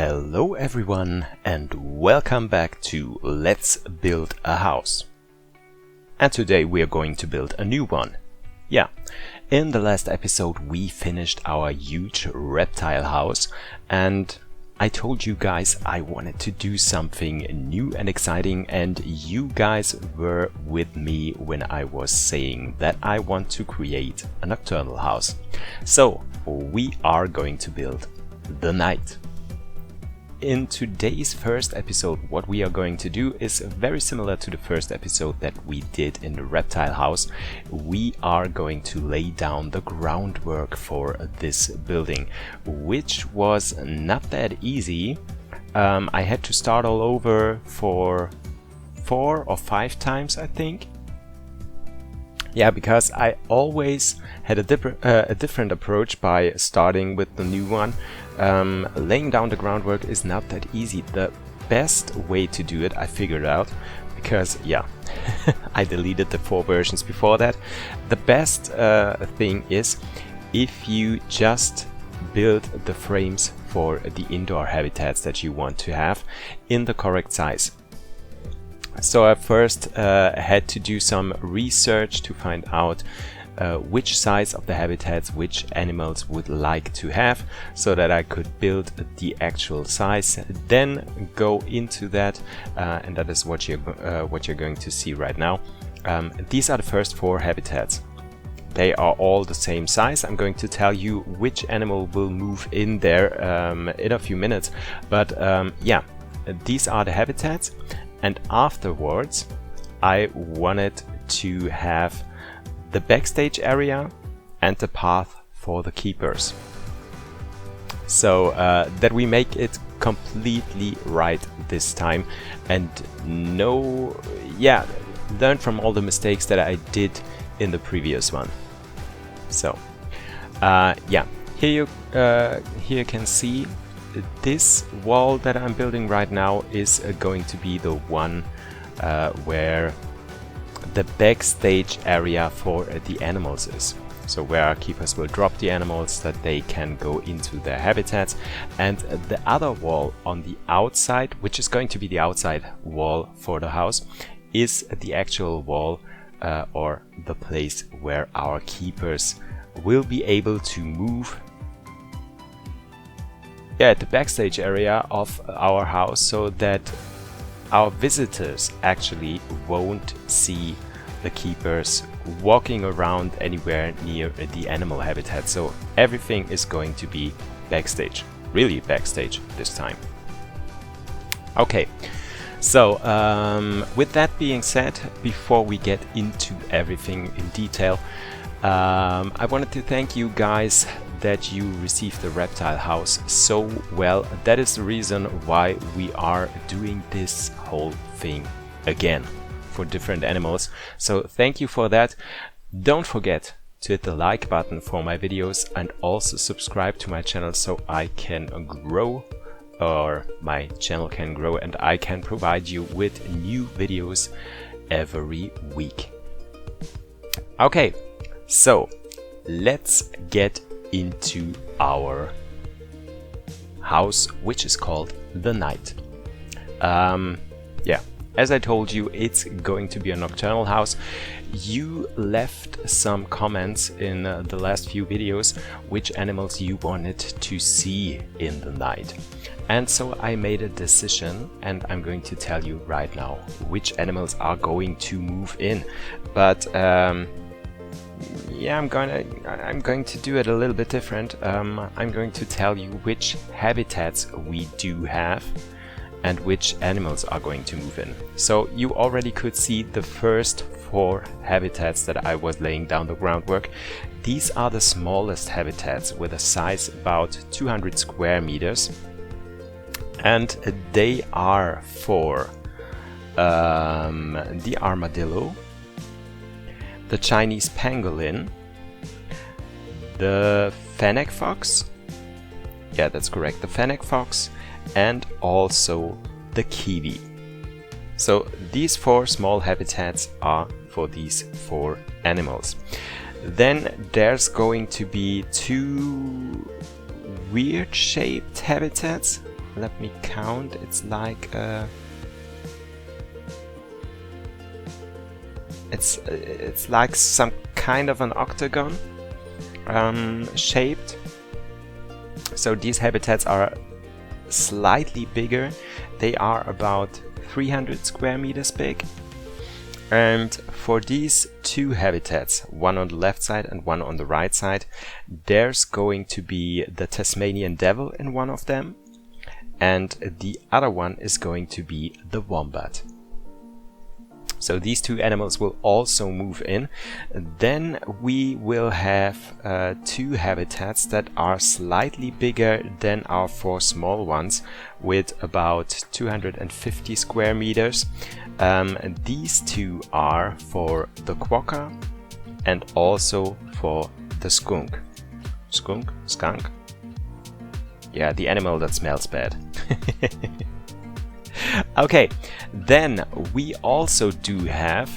Hello everyone and welcome back to Let's Build a House. And today we are going to build a new one. Yeah, in the last episode we finished our huge reptile house and I told you guys I wanted to do something new and exciting, and you guys were with me when I was saying that I want to create a nocturnal house. So we are going to build the night. In today's first episode, what we are going to do is very similar to the first episode that we did in the reptile house. We are going to lay down the groundwork for this building, which was not that easy. I had to start all over for 4 or 5 times, I think. Yeah, because I always had a different approach by starting with the new one. Laying down the groundwork is not that easy. The best way to do it I figured out, because yeah, I deleted the 4 versions before that. The best thing is if you just build the frames for the indoor habitats that you want to have in the correct size. So I first had to do some research to find out which size of the habitats which animals would like to have, so that I could build the actual size, then go into that, and that is what you're going to see right now. These are the first 4 habitats. They are all the same size. I'm going to tell you which animal will move in there in a few minutes, but yeah, these are the habitats. And afterwards I wanted to have the backstage area and the path for the keepers, so that we make it completely right this time, and learn from all the mistakes that I did in the previous one. So yeah, here you can see this wall that I'm building right now is going to be the one where the backstage area for the animals is. So where our keepers will drop the animals that they can go into their habitats. And the other wall on the outside, which is going to be the outside wall for the house, is the actual wall or the place where our keepers will be able to move the backstage area of our house, so that our visitors actually won't see the keepers walking around anywhere near the animal habitat. So everything is going to be backstage, really backstage this time. Okay, so with that being said, before we get into everything in detail, I wanted to thank you guys that you received the reptile house so well. That is the reason why we are doing this whole thing again for different animals. So thank you for that. Don't forget to hit the like button for my videos, and also subscribe to my channel so I can grow, or my channel can grow, and I can provide you with new videos every week. Okay, so let's get into our house, which is called the night. Yeah, as I told you, it's going to be a nocturnal house. You left some comments in the last few videos which animals you wanted to see in the night, and so I made a decision, and I'm going to tell you right now which animals are going to move in. But yeah, I'm going to do it a little bit different. I'm going to tell you which habitats we do have and which animals are going to move in. So you already could see the first 4 habitats that I was laying down the groundwork. These are the smallest habitats with a size about 200 square meters, and they are for the armadillo, the Chinese pangolin, the fennec fox, yeah, that's correct, the fennec fox, and also the kiwi. So these 4 small habitats are for these 4 animals. Then there's going to be 2 weird shaped habitats let me count. It's like it's like some kind of an octagon shaped. So these habitats are slightly bigger. They are about 300 square meters big. And for these two habitats, one on the left side and one on the right side, there's going to be the Tasmanian devil in one of them, and the other one is going to be the wombat. So these two animals will also move in. Then we will have two habitats that are slightly bigger than our four small ones, with about 250 square meters. These two are for the quokka and also for the skunk. Skunk? Yeah, the animal that smells bad. Okay, then we also do have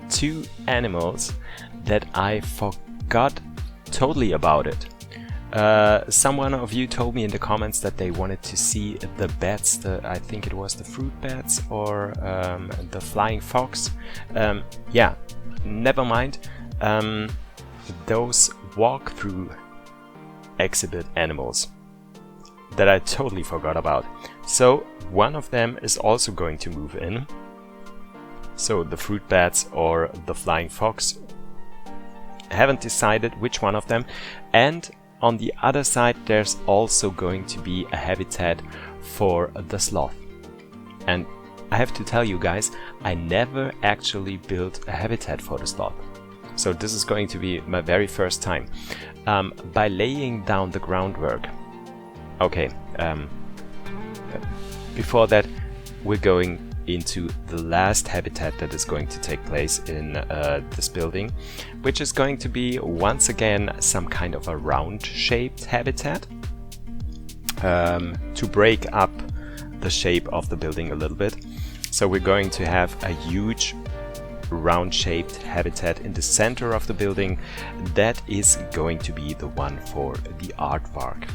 two animals that I forgot totally about it. Someone of you told me in the comments that they wanted to see the bats, I think it was the fruit bats or the flying fox. Yeah, never mind. Those walk-through exhibit animals that I totally forgot about. So one of them is also going to move in. So the fruit bats or the flying fox. I haven't decided which one of them. And on the other side there's also going to be a habitat for the sloth. And I have to tell you guys, I never actually built a habitat for the sloth. So this is going to be my very first time. By laying down the groundwork. Okay, before that we're going into the last habitat that is going to take place in this building, which is going to be once again some kind of a round shaped habitat to break up the shape of the building a little bit. So we're going to have a huge round shaped habitat in the center of the building. That is going to be the one for the aardvark.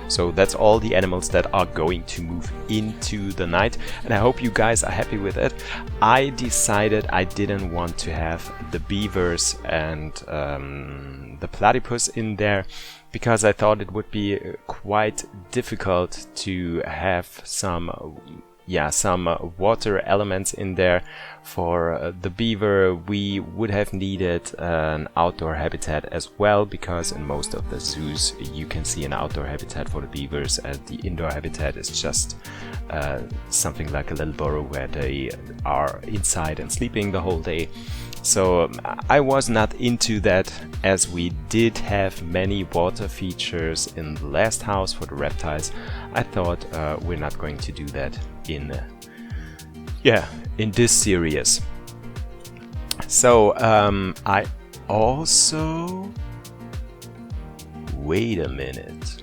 So that's all the animals that are going to move into the night, and I hope you guys are happy with it. I decided I didn't want to have the beavers and the platypus in there because I thought it would be quite difficult to have some water elements in there. For the beaver we would have needed an outdoor habitat as well, because in most of the zoos you can see an outdoor habitat for the beavers, and the indoor habitat is just something like a little burrow where they are inside and sleeping the whole day. So I was not into that, as we did have many water features in the last house for the reptiles. I thought we're not going to do that in this series. So I also, wait a minute.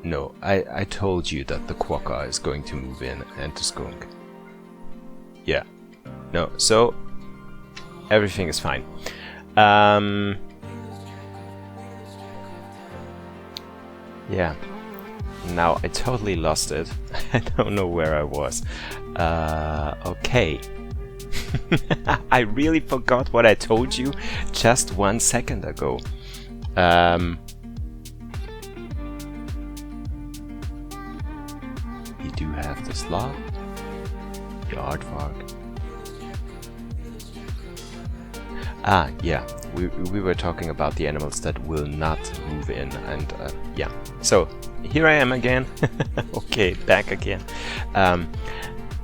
No, I told you that the quokka is going to move in and the skunk. Yeah. No, so everything is fine. Yeah. Now I totally lost it. I don't know where I was. Okay. I really forgot what I told you just 1 second ago. We do have the sloth, the aardvark. Ah, yeah. We were talking about the animals that will not move in, and yeah. So here I am again. Okay, back again.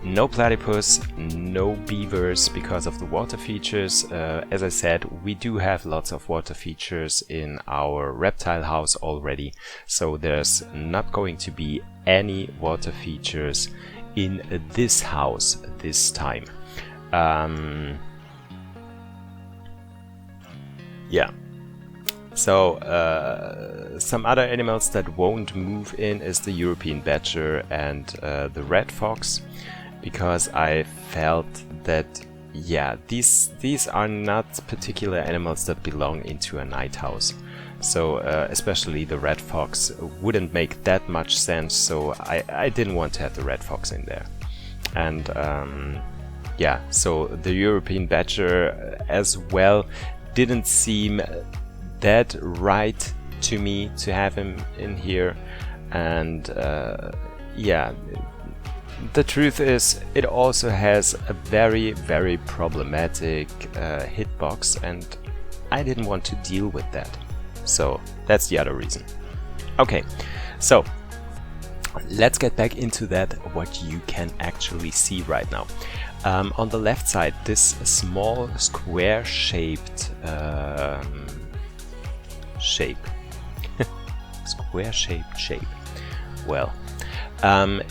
No platypus, no beavers because of the water features. As I said, we do have lots of water features in our reptile house already, so there's not going to be any water features in this house this time. Yeah. So some other animals that won't move in is the European badger and the red fox, because I felt that yeah, these are not particular animals that belong into a night house. So especially the red fox wouldn't make that much sense, so I didn't want to have the red fox in there. And yeah, so the European badger as well didn't seem that right to me to have him in here. And yeah, the truth is it also has a very, very problematic hitbox, and I didn't want to deal with that. So that's the other reason. Okay, so let's get back into that, what you can actually see right now. On the left side, this small square-shaped square-shaped shape, well,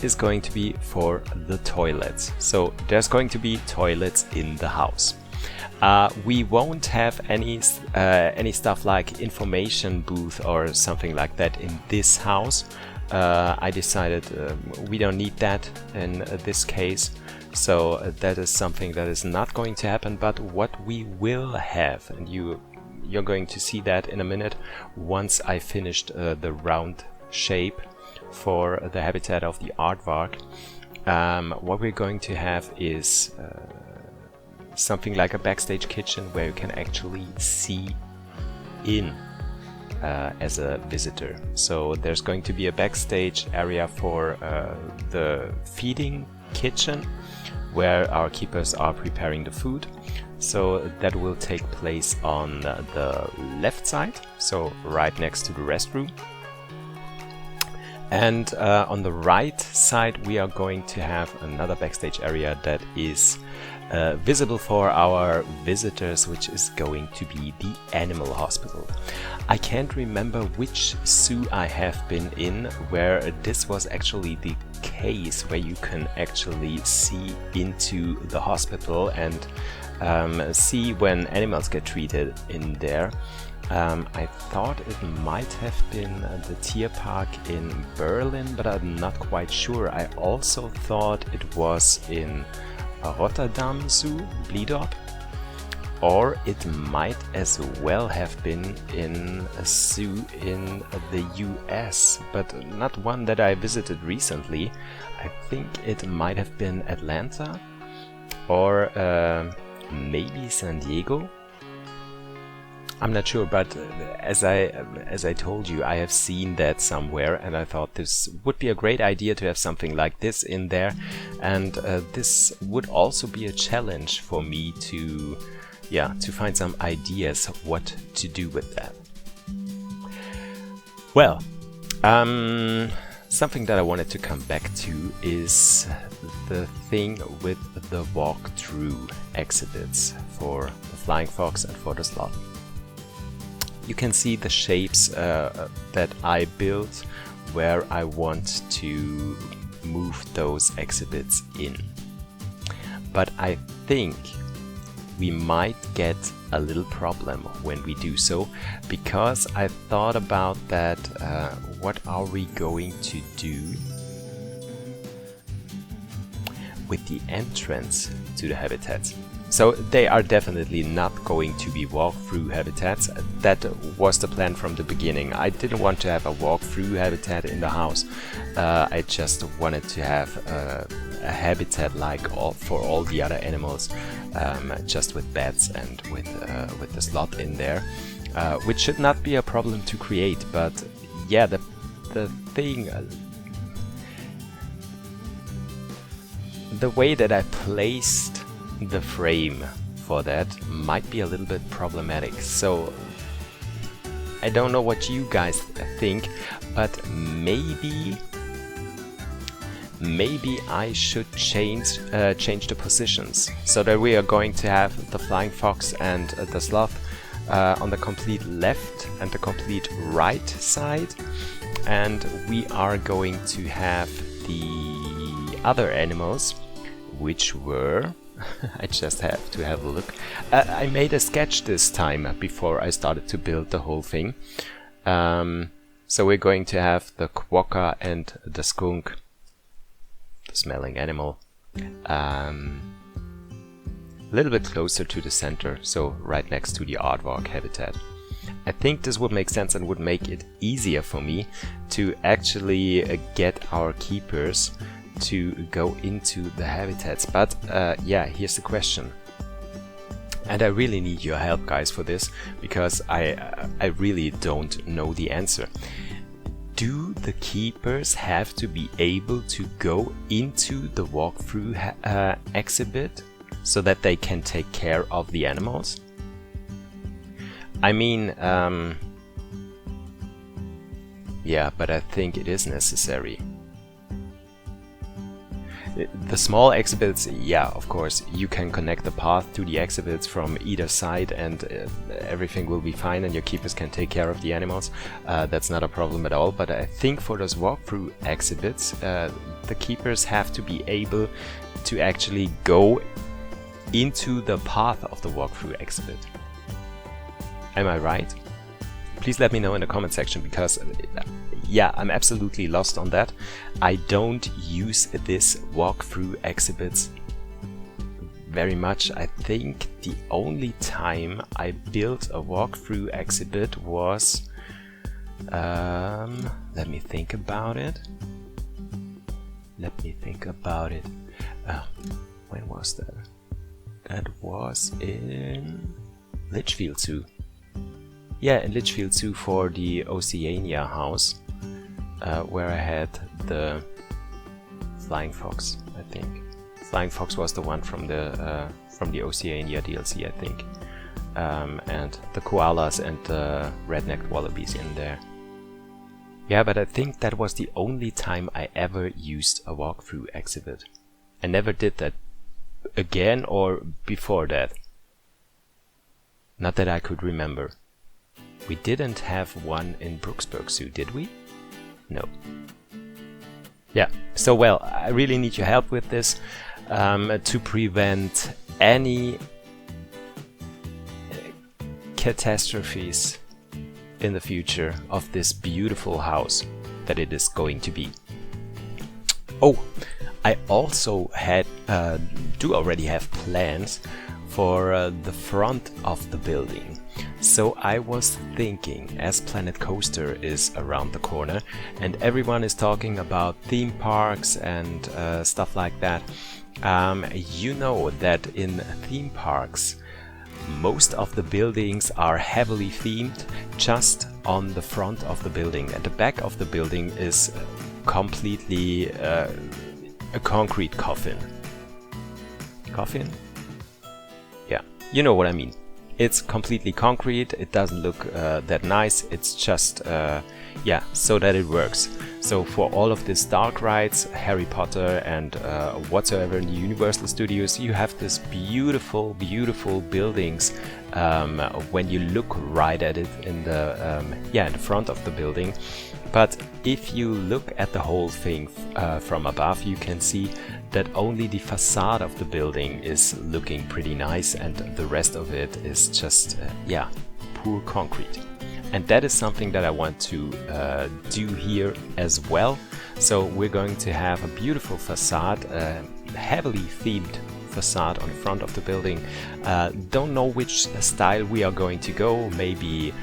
is going to be for the toilets. So there's going to be toilets in the house. We won't have any stuff like information booth or something like that in this house. I decided we don't need that in this case, so that is something that is not going to happen. But what we will have, and you're going to see that in a minute once I finished the round shape for the habitat of the aardvark, what we're going to have is something like a backstage kitchen where you can actually see in as a visitor. So there's going to be a backstage area for the feeding kitchen where our keepers are preparing the food. So that will take place on the left side, so right next to the restroom. And on the right side we are going to have another backstage area that is visible for our visitors, which is going to be the animal hospital. I can't remember which zoo I have been in where this was actually the case, where you can actually see into the hospital and see when animals get treated in there. I thought it might have been the Tierpark in Berlin, but I'm not quite sure. I also thought it was in Rotterdam Zoo, Bliedorp, or it might as well have been in a zoo in the US, but not one that I visited recently. I think it might have been Atlanta or maybe San Diego. I'm not sure, but as I told you, I have seen that somewhere, and I thought this would be a great idea to have something like this in there, and this would also be a challenge for me to find some ideas of what to do with that. Well, something that I wanted to come back to is the thing with the walkthrough exhibits for the flying fox and for the sloth. You can see the shapes that I built where I want to move those exhibits in. But I think we might get a little problem when we do so, because I thought about that, what are we going to do with the entrance to the habitats? So they are definitely not going to be walk-through habitats. That was the plan from the beginning. I didn't want to have a walk-through habitat in the house. I just wanted to have a habitat like for all the other animals, just with beds and with the sloth in there, which should not be a problem to create. But yeah, the thing, the way that I placed the frame for that might be a little bit problematic. So I don't know what you guys think, but maybe I should change the positions so that we are going to have the flying fox and the sloth on the complete left and the complete right side, and we are going to have the other animals, which were I just have to have a look. I made a sketch this time before I started to build the whole thing. So we're going to have the quokka and the skunk, the smelling animal, a little bit closer to the center, so right next to the aardvark habitat. I think this would make sense and would make it easier for me to actually get our keepers to go into the habitats. But yeah, here's the question. And I really need your help, guys, for this, because I really don't know the answer. Do the keepers have to be able to go into the walkthrough exhibit so that they can take care of the animals? I mean, yeah, but I think it is necessary. The small exhibits, yeah, of course, you can connect the path to the exhibits from either side and everything will be fine and your keepers can take care of the animals. That's not a problem at all, but I think for those walkthrough exhibits, the keepers have to be able to actually go into the path of the walkthrough exhibit. Am I right? Please let me know in the comment section, because yeah, I'm absolutely lost on that. I don't use this walkthrough exhibits very much. I think the only time I built a walkthrough exhibit was let me think about it. When was that? That was in Litchfield Zoo. Yeah, in Litchfield Zoo for the Oceania house, where I had the flying fox, I think. Flying fox was the one from the Oceania DLC, I think. And the koalas and the red-necked wallabies in there. Yeah, but I think that was the only time I ever used a walkthrough exhibit. I never did that again or before that. Not that I could remember. We didn't have one in Brooksburg Zoo, did we? No. Yeah, so well, I really need your help with this to prevent any catastrophes in the future of this beautiful house that it is going to be. Oh, I also do already have plans for the front of the building. So I was thinking, as Planet Coaster is around the corner and everyone is talking about theme parks and stuff like that, you know that in theme parks most of the buildings are heavily themed just on the front of the building, and the back of the building is completely a concrete coffin. Coffin? Yeah, you know what I mean. It's completely concrete, it doesn't look that nice, it's just, yeah, so that it works. So for all of these dark rides, Harry Potter and whatsoever in the Universal Studios, you have this beautiful, beautiful buildings when you look right at it in the, yeah, in the front of the building. But if you look at the whole thing from above, you can see that only the facade of the building is looking pretty nice and the rest of it is just, yeah, poor concrete. And that is something that I want to do here as well. So we're going to have a beautiful facade, heavily themed facade on the front of the building. Don't know which style we are going to go, maybe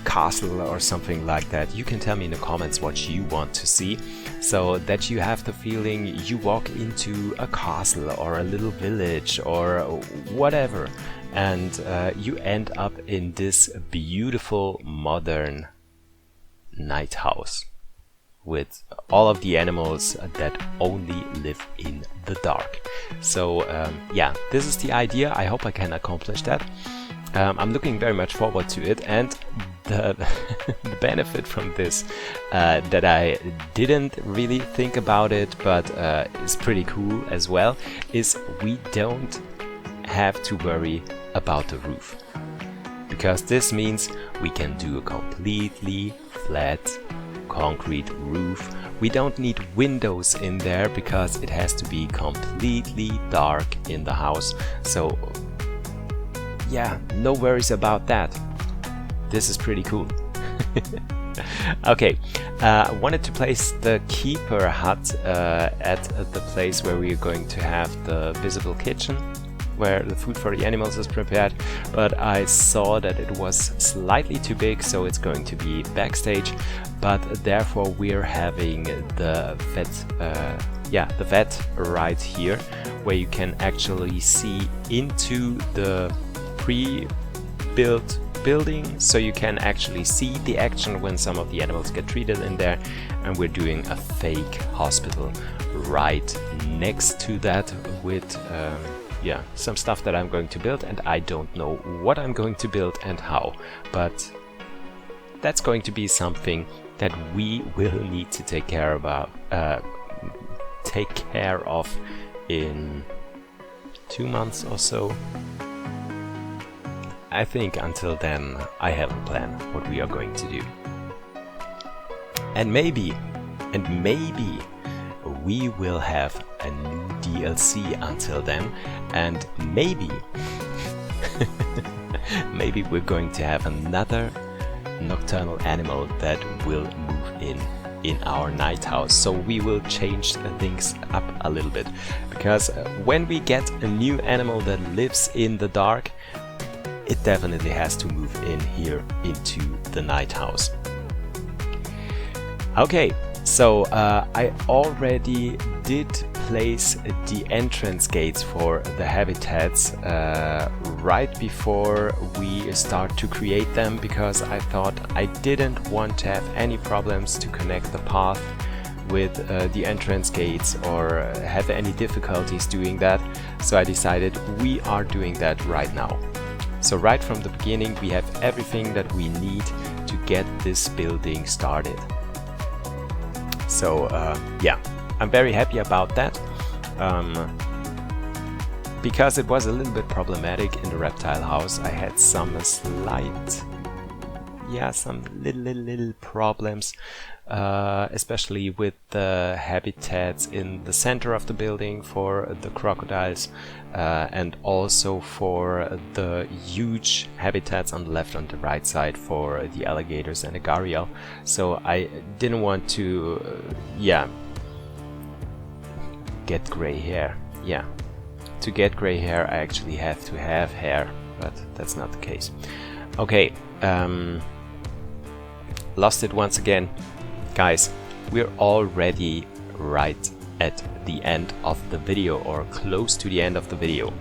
castle or something like that. You can tell me in the comments what you want to see, so that you have the feeling you walk into a castle or a little village or whatever, and you end up in this beautiful modern night house with all of the animals that only live in the dark. So yeah, this is the idea. I hope I can accomplish that. I'm looking very much forward to it, and the benefit from this that I didn't really think about it, but is pretty cool as well, is we don't have to worry about the roof, because this means we can do a completely flat concrete roof. We don't need windows in there because it has to be completely dark in the house. So yeah, no worries about that. This is pretty cool. Okay, I wanted to place the keeper hut at the place where we're going to have the visible kitchen, where the food for the animals is prepared, but I saw that it was slightly too big, so it's going to be backstage. But therefore we're having the vet right here, where you can actually see into the pre-built building, so you can actually see the action when some of the animals get treated in there. And we're doing a fake hospital right next to that with some stuff that I'm going to build, and I don't know what I'm going to build and how, but that's going to be something that we will need to take care of in 2 months or so. I think until then I have a plan what we are going to do. And maybe we will have a new DLC until then, and maybe maybe we're going to have another nocturnal animal that will move in our night house. So we will change things up a little bit, because when we get a new animal that lives in the dark, it definitely has to move in here into the night house. Okay, so I already did place the entrance gates for the habitats right before we start to create them, because I thought I didn't want to have any problems to connect the path with the entrance gates or have any difficulties doing that. So I decided we are doing that right now. So right from the beginning we have everything that we need to get this building started. So I'm very happy about that, because it was a little bit problematic in the reptile house. I had some little problems, especially with the habitats in the center of the building for the crocodiles, and also for the huge habitats on the left and the right side for the alligators and the gharial. So I didn't want to get gray hair. To get gray hair I actually have to have hair, but that's not the case. Okay, lost it once again. Guys, we're already right at the end of the video, or close to the end of the video.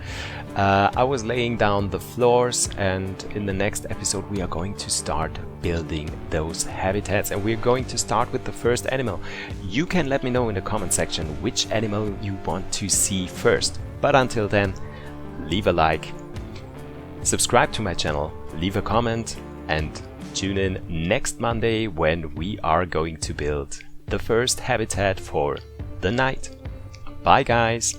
I was laying down the floors, and in the next episode we are going to start building those habitats, and we're going to start with the first animal. You can let me know in the comment section which animal you want to see first. But until then, leave a like, subscribe to my channel, leave a comment, and tune in next Monday when we are going to build the first habitat for the night. Bye guys!